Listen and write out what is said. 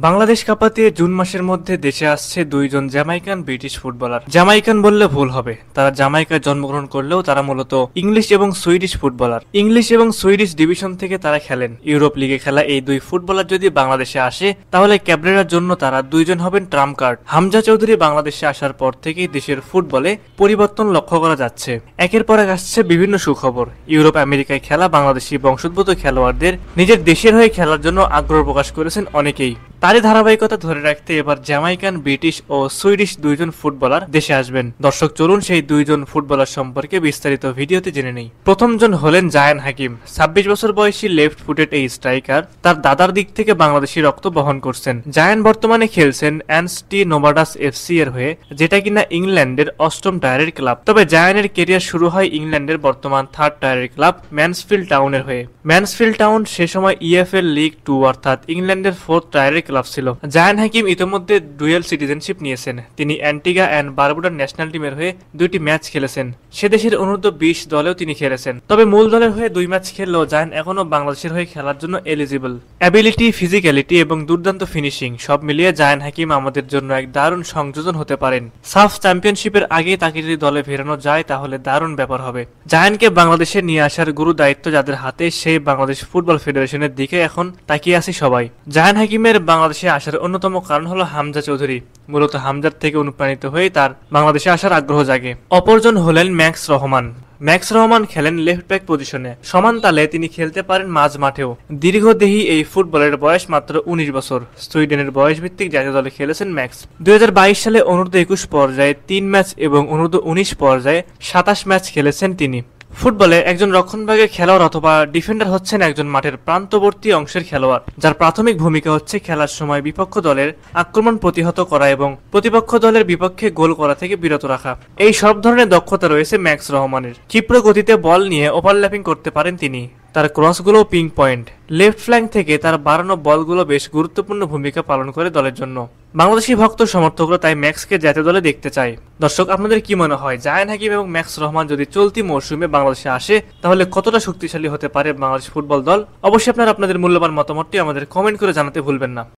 Bangladesh কাঁপাতে June মাসের মধ্যে দেশে আসছে দুইজন জ্যামাইকান ব্রিটিশ ফুটবলার। জ্যামাইকান বললে ভুল হবে, তারা জামাইকায় জন্মগ্রহণ করলেও তারা মূলত ইংলিশ এবং সুইডিশ ফুটবলার। ইংলিশ এবং সুইডিশ ডিভিশন থেকে তারা খেলেন। ইউরোপ লিগে খেলা এই দুই ফুটবলার যদি বাংলাদেশে আসে তাহলে ক্যাবরেরার জন্য তারা দুইজন হবেন ট্রাম্প কার্ড। হামজা চৌধুরী বাংলাদেশে আসার পর থেকেই দেশের ফুটবলে পরিবর্তন লক্ষ্য করা যাচ্ছে। একের পর এক আসছে বিভিন্ন সুখবর। ইউরোপ আমেরিকায় খেলা বাংলাদেশি বংশোদ্ভূত খেলোয়াড়দের নিজের দেশের হয়ে খেলার জন্য আগ্রহ প্রকাশ করেছেন অনেকেই। তারই ধারাবাহিকতা ধরে রাখতে এবার জ্যামাইকান, ব্রিটিশ ও সুইডিশ দুইজন ফুটবলার দেশে আসবেন। দর্শক চলুন সেই দুইজন ফুটবলার সম্পর্কে বিস্তারিত ভিডিওতে জেনে নেই। প্রথমজন হলেন জায়ান হাকিম। 26 বছর বয়সী লেফট ফুটেড এই স্ট্রাইকার তার দাদার দিক থেকে বাংলাদেশি রক্ত বহন করছেন। জায়ান বর্তমানে খেলছেন অ্যানস্টি নোভাডাস এফসি এর হয়ে, যেটা কিনা ইংল্যান্ডের 8ম টায়ারের ক্লাব। তবে জায়ানের কেরিয়ার শুরু হয় ইংল্যান্ডের বর্তমান 3rd টায়ারের ক্লাব ম্যানসফিল্ড টাউনের হয়ে। ম্যানসফিল্ড টাউন সে সময় ইএফএল লিগ 2 অর্থাৎ ইংল্যান্ডের 4th টায়ারের ক্লাব ছিল। জায়ান হাকিম ইতিমধ্যে ডুয়েল সিটিজেনশিপ নিয়েছেন। তিনি অ্যান্টিগা অ্যান্ড বারবুডার ন্যাশনাল টিমের হয়ে 2টি ম্যাচ খেলেছেন। সে দেশের অনূর্ধ্ব 20 দলেও তিনি খেলেছেন। তবে মূল দলের হয়ে 2 ম্যাচ খেললেও জায়ান এখনো বাংলাদেশের হয়ে খেলার জন্য এলিজিবল। অ্যাবিলিটি, ফিজিক্যালিটি এবং দুর্দান্ত ফিনিশিং সব মিলিয়ে জায়ান হাকিম আমাদের জন্য এক দারুণ সংযোজন হতে পারেন। সাফ চ্যাম্পিয়নশিপের আগে তাকে যদি দলে ফেরানো যায় তাহলে দারুণ ব্যাপার হবে। জায়ানকে বাংলাদেশে নিয়ে আসার গুরু দায়িত্ব যাদের হাতে, সেই বাংলাদেশ ফুটবল ফেডারেশনের দিকে এখন তাকিয়ে আছে সবাই। জায়ান হাকিমের বাংলাদেশে আসার অন্যতম কারণ হলো হামজা চৌধুরী। মূলত হামজার থেকে অনুপ্রাণিত হয়ে তার বাংলাদেশে আসার আগ্রহ জাগে। অপরজন হলেন ম্যাক্স রহমান। ম্যাক্স রহমান খেলেন লেফট ব্যাক পজিশনে। সমান তালে তিনি খেলতে পারেন মাঝ মাঠেও। দীর্ঘদেহী এই ফুটবলের বয়স মাত্র 19 বছর। সুইডেনের বয়স ভিত্তিক জাতীয় দলে খেলেছেন ম্যাক্স। 2022 সালে অনূর্ধ্ব 21 পর্যায়ে 3 ম্যাচ এবং অনূর্ধ্ব 19 পর্যায়ে 27 ম্যাচ খেলেছেন তিনি। ফুটবলে একজন রক্ষণভাগের খেলোয়াড় অথবা ডিফেন্ডার হচ্ছেন একজন মাঠের প্রান্তবর্তী অংশের খেলোয়াড়, যার প্রাথমিক ভূমিকা হচ্ছে খেলার সময় বিপক্ষ দলের আক্রমণ প্রতিহত করা এবং প্রতিপক্ষ দলের বিপক্ষে গোল করা থেকে বিরত রাখা। এই সব ধরনের দক্ষতা রয়েছে ম্যাক্স রহমানের। ক্ষিপ্র গতিতে বল নিয়ে ওভারল্যাপিং করতে পারেন তিনি। তার ক্রসগুলো পিং পয়েন্ট। লেফট ফ্ল্যাঙ্ক থেকে তার বাড়ানো বলগুলো বেশ গুরুত্বপূর্ণ ভূমিকা পালন করে দলের জন্য। বাংলাদেশি ভক্ত সমর্থকরা তাই ম্যাক্সকে জাতীয় দলে দেখতে চায়। দর্শক, আপনাদের কি মনে হয় জায়ান হাকিম এবং ম্যাক্স রহমান যদি চলতি মৌসুমে বাংলাদেশে আসে তাহলে কতটা শক্তিশালী হতে পারে বাংলাদেশ ফুটবল দল? অবশ্যই আপনারা আপনাদের মূল্যবান মতামতটি আমাদের কমেন্ট করে জানাতে ভুলবেন না।